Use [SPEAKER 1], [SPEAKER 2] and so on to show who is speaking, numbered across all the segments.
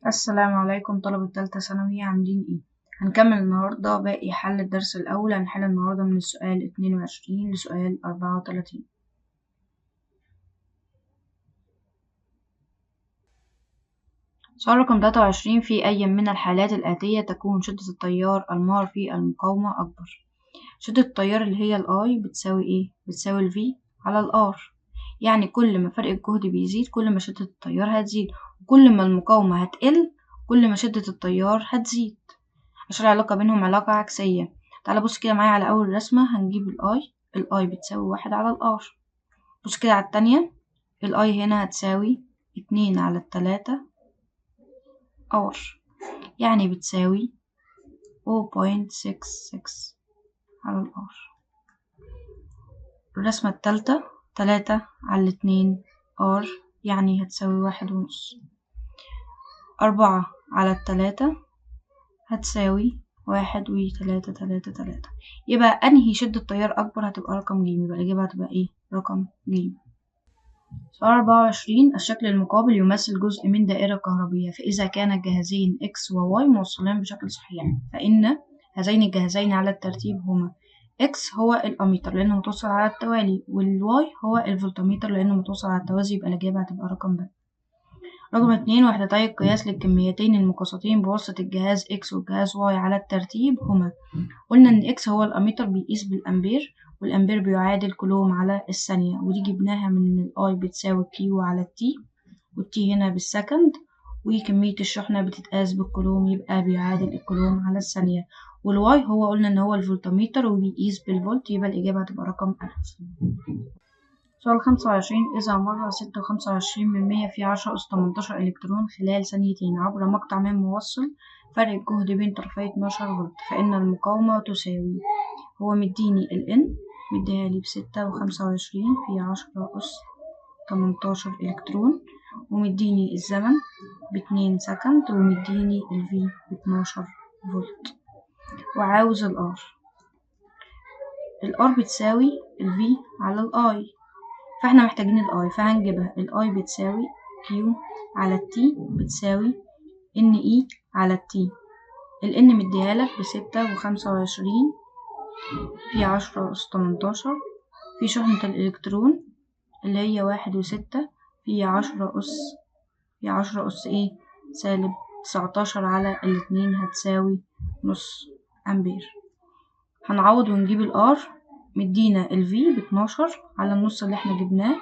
[SPEAKER 1] السلام عليكم طلبة تالتة ثانوي، عاملين ايه؟ هنكمل النهاردة باقي حل الدرس الأول. هنحل النهاردة من السؤال 22 لسؤال 34. سؤال رقم 23: في أي من الحالات الآتية تكون شدة التيار المار في المقاومة أكبر؟ شدة التيار اللي هي الI بتساوي ايه؟ بتساوي ال V على ال R. يعني كل ما فرق الجهد بيزيد كل ما شدة التيار هتزيد، وكل ما المقاومة هتقل كل ما شدة التيار هتزيد، عشان العلاقة بينهم علاقة عكسية. تعالى بص كده معايا على أول رسمة. هنجيب الآي بتساوي 1/R. بص كده على التانية، الآي هنا هتساوي 2/3 R، يعني بتساوي 0.66/R. الرسمة التالتة 3/2 R، يعني هتساوي 1.5. 4/3 هتساوي 1.333. يبقى أنهي شدة تيار أكبر؟ هتبقى رقم ج. يبقى الإجابة هتبقى إيه؟ رقم ج. سؤال 24: الشكل المقابل يمثل جزء من دائرة كهربية، فإذا كان الجهازين X و Y موصلان بشكل صحيح فإن هذين الجهازين على الترتيب هما X هو الأميتر لأنه متوصل على التوالي، والواي هو الفولتميتر لأنه متوصل على التوازي. يبقى الإجابة هتبقى رقم ب. رقم 2: وحدتي القياس للكميتين المقاساتين بواسطة الجهاز X والجهاز Y على الترتيب هما. قلنا إن X هو الأميتر بيقيس بالأمبير، والأمبير بيعادل كولوم على الثانية، ودي جبناها من إن الI بتساوي Q على T، والT هنا بالسكند، وكمية الشحنة بتتقاس بالكولوم يبقى بيعادل الكولوم على الثانية. والواي هو قلنا إن هو الفولتميتر وبيقيس بالفولت، يبقى الإجابة هتبقى رقم ألف. سؤال 25: إذا مر 6.25% في 10⁻18 إلكترون خلال ثانيتين عبر مقطع من موصل فرق الجهد بين طرفي 12 فولت، فإن المقاومة تساوي. هو مديني ال N مديهالي ب6.25 في 10⁻18 إلكترون، ومديني الزمن ب2 سكند، ومديني ال V ب12 فولت، وعاوز ال R. ال R بتساوي ال V على ال I، فاحنا محتاجين الاي، فهنجيبها. الاي بتساوي كيو على التي بتساوي ان اي على التي. الان مديهالك ب6.25 في 10⁻18 في شحنة الالكترون اللي هي 1.6 في 10 أس ايه -19 على الاتنين هتساوي نص امبير. هنعوض ونجيب الار. مدينا ال V ب12 على النص اللي احنا جبناه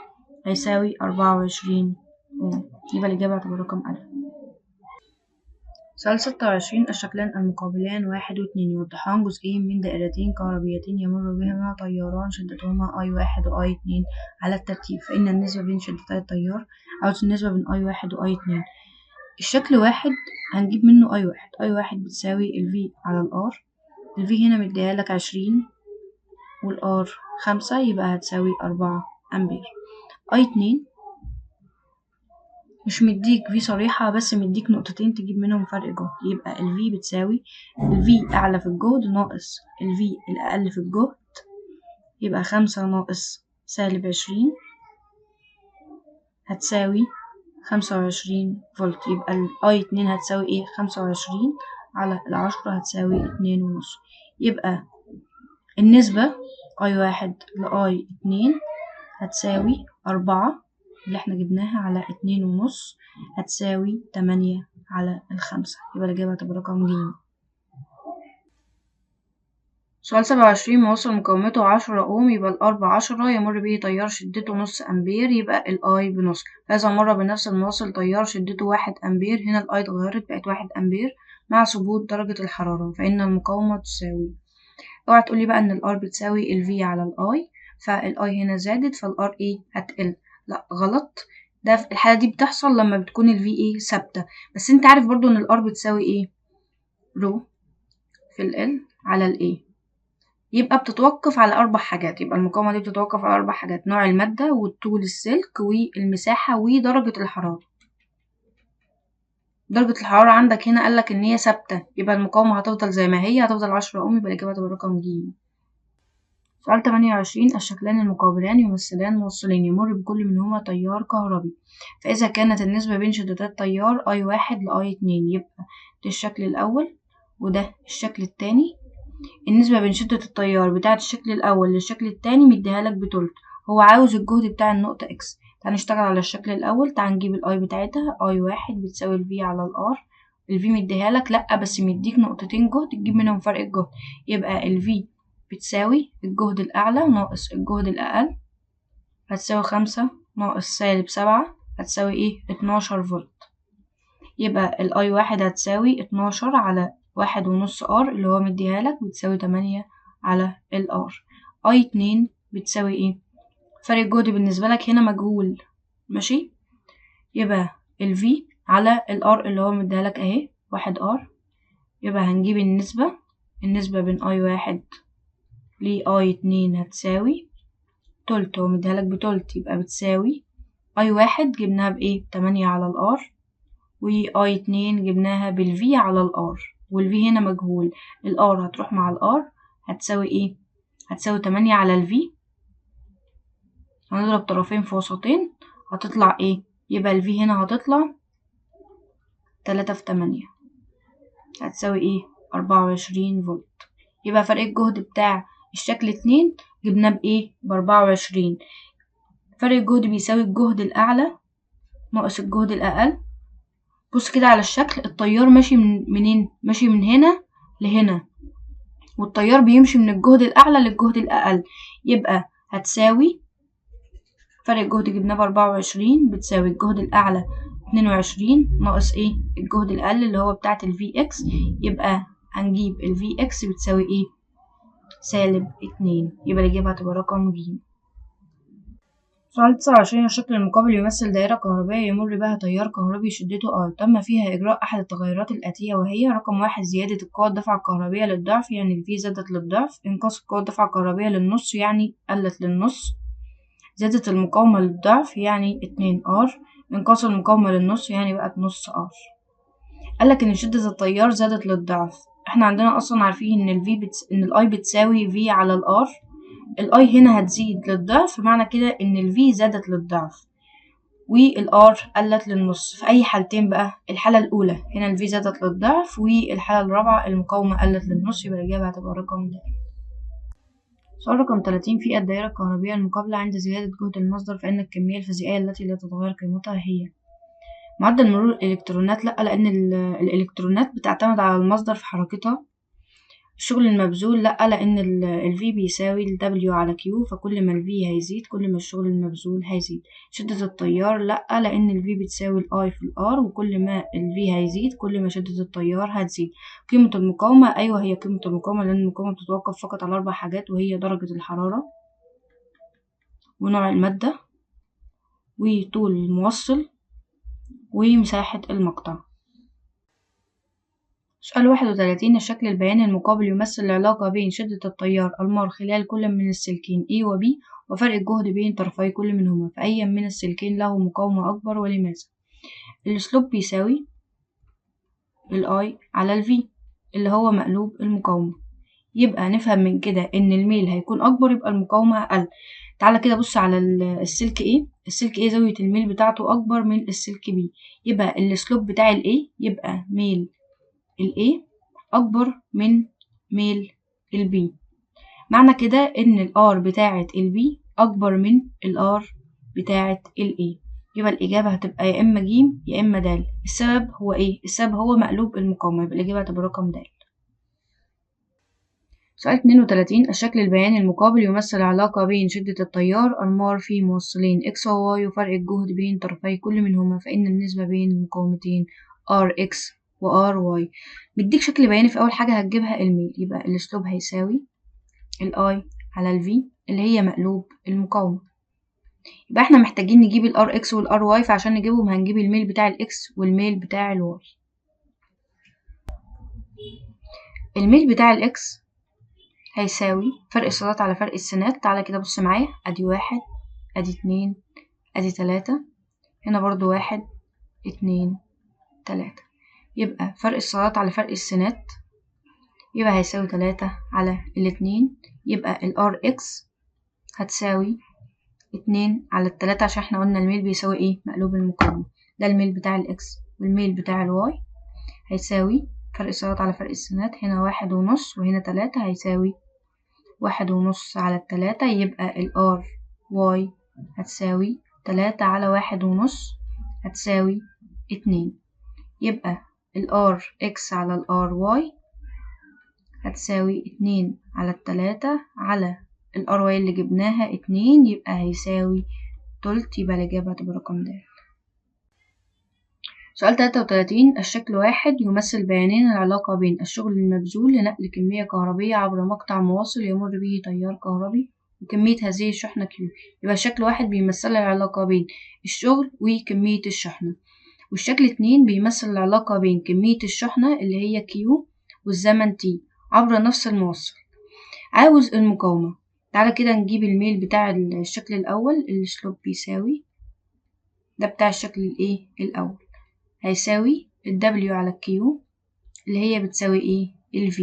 [SPEAKER 1] هيساوي 24 اوم. يبقى الإجابة هتبقى رقم ألف. سؤال 26: الشكلان المقابلان 1 و2 يوضحان جزئين من دائرتين كهربيتين يمر بهما تياران شدتهما I1 و I2 على الترتيب، فإن النسبة بين شدتي التيار أو النسبة بين I1 و I2. الشكل واحد هنجيب منه I1 بتساوي ال V على ال R. ال V هنا مديهالك 20 والR 5، يبقى هتساوي 4 أمبير. I2 مش مديك V صريحة، بس مديك نقطتين تجيب منهم فرق جهد، يبقى ال V بتساوي ال V أعلى في الجهد ناقص ال V الأقل في الجهد، يبقى 5 ناقص -20 هتساوي 25 فولت. يبقى ال I2 هتساوي ايه؟ 25 على 10 هتساوي 2.5. يبقى النسبة I1 ل I2 هتساوي 4 اللي احنا جبناها على 2.5 هتساوي 8 على 5. يبقى الإجابة هتبقى رقم ج. سؤال 27: موصل مقاومته 10 أوم، يبقى الآر ب10 يمر به تيار شدته نص أمبير، يبقى الآي بنص. فإذا مر بنفس الموصل تيار شدته 1 أمبير، هنا الآي اتغيرت بقت 1 أمبير مع ثبوت درجة الحرارة، فإن المقاومة تساوي. اوعى تقولي بقى إن الآر بتساوي ال V على الآي، فالآي هنا زادت فالآر ايه هتقل. لا غلط، ده في الحالة دي بتحصل لما بتكون ال V ايه ثابتة. بس انت عارف برضو إن الآر بتساوي ايه؟ رو في ال L على ال A. يبقى بتتوقف على 4 حاجات. يبقى المقاومة دي بتتوقف على 4 حاجات: نوع المادة والطول السلك والمساحة ودرجة الحرارة. درجة الحرارة عندك هنا قالك إن هي ثابتة، يبقى المقاومة هتفضل زي ما هي، هتفضل 10 أوم، يبقى الإجابة هتبقى رقم ج. سؤال 28 الشكلان المقابلان يمثلان موصلين يمر بكل منهما تيار كهربي، فإذا كانت النسبة بين شدتي التيار I1 ل I2 يبقى ده الشكل الأول وده الشكل التاني. النسبة بين شدة التيار بتاعة الشكل الأول للشكل التاني مديهالك بتلت، هو عاوز الجهد بتاع النقطة X. تعال نشتغل على الشكل الأول، تعال نجيب الI بتاعتها I1 بتساوي ال V على ال R. ال V مديهالك لأ بس مديك نقطتين جهد تجيب منهم فرق الجهد، يبقى ال V بتساوي الجهد الأعلى ناقص الجهد الأقل، هتساوي 5 ناقص سالب 7 هتساوي ايه 12 فولت. يبقى ال I1 هتساوي 12 على 1.5 R اللي هو مديهالك بتساوي 8 على ال R. I2 بتساوي ايه؟ فرق الجهد بالنسبة لك هنا مجهول، ماشي؟ يبقى ال V على ال R اللي هو مديهالك اهي 1 R. يبقى هنجيب النسبة بين I1 ل I2 هتساوي تلت، هو مديهالك بتلت يبقى بتساوي I1 جبناها بايه 8 على ال R، و I2 جبناها بال V على ال R، وال V هنا مجهول، ال R هتروح مع ال R هتساوي ايه؟ هتساوي 8 على ال V، هنضرب طرفين في وسطين هتطلع ايه؟ يبقى ال V هنا هتطلع 3 في 8 هتساوي ايه 24 فولت. يبقى فرق الجهد بتاع الشكل 2 جبناه بايه ب24. فرق الجهد بيساوي الجهد الأعلى ناقص الجهد الأقل. بص كده على الشكل، التيار ماشي منين؟ ماشي من هنا لهنا، والتيار بيمشي من الجهد الأعلى للجهد الأقل، يبقى هتساوي فرق الجهد جبناه ب24 بتساوي الجهد الأعلى 22 ناقص ايه الجهد الأقل اللي هو بتاعت ال Vx، يبقى هنجيب ال Vx بتساوي ايه سالب 2، يبقى الإجابة هتبقى رقم ج. سؤال 29 الشكل المقابل يمثل دائرة كهربائية يمر بها تيار كهربي شدته R، تم فيها إجراء أحد التغيرات الآتية وهي رقم 1 زيادة القوة الدفع الكهربية للضعف يعني ال V زادت للضعف، إنقاص القوة الدفع الكهربية للنص يعني قلت للنص، زادة المقاومة للضعف يعني 2R، إنقاص المقاومة للنص يعني بقت نص R. قالك إن شدة التيار زادت للضعف، احنا عندنا أصلا عارفين إن إن ال I بتساوي V على ال R، ال I هنا هتزيد للضعف معنى كده إن ال V زادت للضعف وال R قلت للنص. في أي حالتين بقى؟ الحالة الأولى هنا ال V زادت للضعف، والحالة الرابعة المقاومة قلت للنص، يبقى الإجابة هتبقى رقم د. سؤال رقم 30 في الدائرة الكهربية المقابلة عند زيادة جهد المصدر فإن الكمية الفيزيائية التي لا تتغير قيمتها هي معدل مرور الإلكترونات. لأ، لأن الإلكترونات بتعتمد على المصدر في حركتها. الشغل المبذول لأ، لأن ال V بيساوي ال W على Q، فكل ما ال V هيزيد كل ما الشغل المبذول هيزيد. شدة التيار لأ، لأن ال V بتساوي ال I في ال R، وكل ما ال V هيزيد كل ما شدة التيار هتزيد. قيمة المقاومة أيوة هي قيمة المقاومة، لأن المقاومة بتتوقف فقط على 4 حاجات وهي درجة الحرارة ونوع المادة وطول الموصل ومساحة المقطع. سؤال 31 الشكل البياني المقابل يمثل العلاقة بين شدة التيار المار خلال كل من السلكين A و B وفرق الجهد بين طرفي كل منهما، فأي من السلكين له مقاومة أكبر ولماذا؟ السلوب بيساوي ال I على ال V اللي هو مقلوب المقاومة، يبقى نفهم من كده إن الميل هيكون أكبر يبقى المقاومة أقل. تعالى كده بص على السلك A، السلك A زاوية الميل بتاعته أكبر من السلك B، يبقى السلوب بتاع ال A يبقى ميل ال A أكبر من ميل ال B، معنى كده إن ال R بتاعة ال B أكبر من ال R بتاعة ال A، يبقى الإجابة هتبقى يا إما ج يا إما د. السبب هو إيه؟ السبب هو مقلوب المقاومة، يبقى الإجابة هتبقى رقم د. سؤال 32 الشكل البياني المقابل يمثل العلاقة بين شدة التيار المار في موصلين X و Y وفرق الجهد بين طرفي كل منهما، فإن النسبة بين المقاومتين RX و RY. بيديك شكل بياني، في أول حاجة هتجيبها الميل، يبقى السلوب هيساوي ال I على ال V اللي هي مقلوب المقاومة، يبقى احنا محتاجين نجيب ال RX وال RY، فعشان نجيبهم هنجيب الميل بتاع ال X والميل بتاع ال Y. الميل بتاع ال X هيساوي فرق الصادات على فرق السينات. تعالى كده بص معايا، ادي 1 ادي 2 ادي 3، هنا برضو 1 2 3، يبقى فرق الصادات على فرق السينات يبقى هيساوي 3 على 2. يبقى ال Rx هتساوي 2 على 3 عشان احنا قلنا الميل بيساوي ايه؟ مقلوب المقاومة. ده الميل بتاع الإكس والميل بتاع الواي هيساوي فرق السيارات على فرق السينات، هنا 1.5 وهنا 3 هيساوي 1.5 على 3. يبقى ال Ry هتساوي 3 على 1.5 هتساوي 2. يبقى ال Rx على ال Ry هتساوي 2 على 3 على ال Ry اللي جبناها 2، يبقى هيساوي تلت. يبقى الإجابة هتبقى رقم د. سؤال 33. الشكل 1 يمثل بيانين العلاقة بين الشغل المبذول لنقل كمية كهربية عبر مقطع مواصل يمر به تيار كهربي وكمية هذه الشحنة Q. يبقى الشكل 1 بيمثل العلاقة بين الشغل وكمية الشحنة، والشكل 2 بيمثل العلاقة بين كمية الشحنة اللي هي Q والزمن T عبر نفس الموصل. عاوز المقاومة. تعالى كده نجيب الميل بتاع الشكل الأول. السلوب بيساوي ده بتاع الشكل الايه الأول، هيساوي ال W على ال Q اللي هي بتساوي ايه؟ ال V.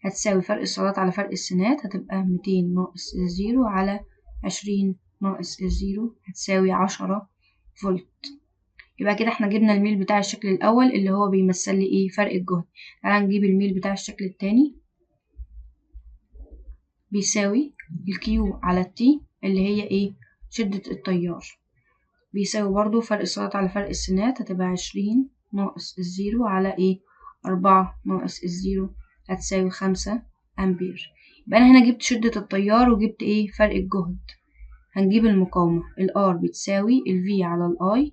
[SPEAKER 1] هتساوي فرق السيارات على فرق السينات، هتبقى 200 ناقص الزيرو على 20 ناقص الزيرو هتساوي 10 فولت. يبقى كده احنا جبنا الميل بتاع الشكل الأول اللي هو بيمثل لي ايه؟ فرق الجهد. تعالى نجيب الميل بتاع الشكل التاني. بيساوي ال Q على ال T اللي هي ايه؟ شدة التيار. بيساوي برضو فرق السيارات على فرق السينات، هتبقى 20 ناقص الزيرو على ايه؟ 4 ناقص الزيرو هتساوي 5 أمبير. يبقى أنا هنا جبت شدة التيار وجبت ايه؟ فرق الجهد. هنجيب المقاومة. ال R بتساوي ال V على ال I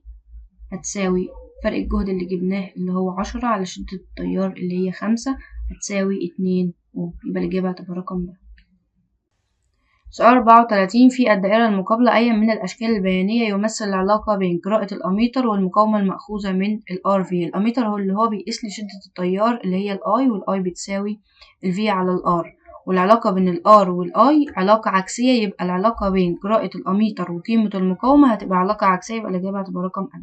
[SPEAKER 1] هتساوي فرق الجهد اللي جبناه اللي هو 10 على شدة التيار اللي هي 5 هتساوي 2 أوم. يبقى الإجابة هتبقى رقم ده. سؤال 34. في الدائرة المقابلة أي من الأشكال البيانية يمثل العلاقة بين قراءة الأميتر والمقاومة المأخوذة من ال RV. الأميتر هو اللي هو بيقيس لي شدة التيار اللي هي ال I، وال I بتساوي ال V على ال R، والعلاقة بين ال R وال I علاقة عكسية. يبقى العلاقة بين قراءة الأميتر وقيمة المقاومة هتبقى علاقة عكسية، يبقى الإجابة هتبقى رقم أ.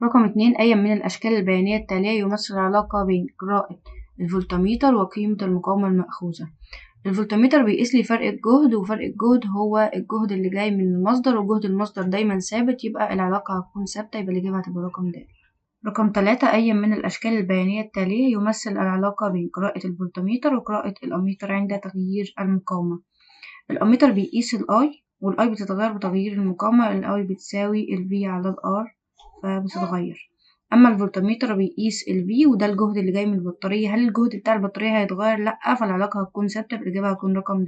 [SPEAKER 1] رقم 2. أي من الأشكال البيانية التالية يمثل العلاقة بين قراءة الفولتميتر وقيمة المقاومة المأخوذة. الفولتميتر بيقيس لي فرق الجهد، وفرق الجهد هو الجهد اللي جاي من المصدر، وجهد المصدر دايما ثابت، يبقى العلاقة هتكون ثابتة. يبقى الإجابة هتبقى رقم د. رقم 3. أي من الأشكال البيانية التالية يمثل العلاقة بين قراءة الفولتميتر وقراءة الأميتر عند تغيير المقاومة. الأميتر بيقيس ال I، وال I بتتغير بتغيير المقاومة. ال I بتساوي ال V على ال R فبتتغير. أما الفولتميتر بيقيس ال V وده الجهد اللي جاي من البطارية. هل الجهد بتاع البطارية هيتغير؟ لأ، فالعلاقة هتكون ثابتة. الإجابة هتكون رقم د.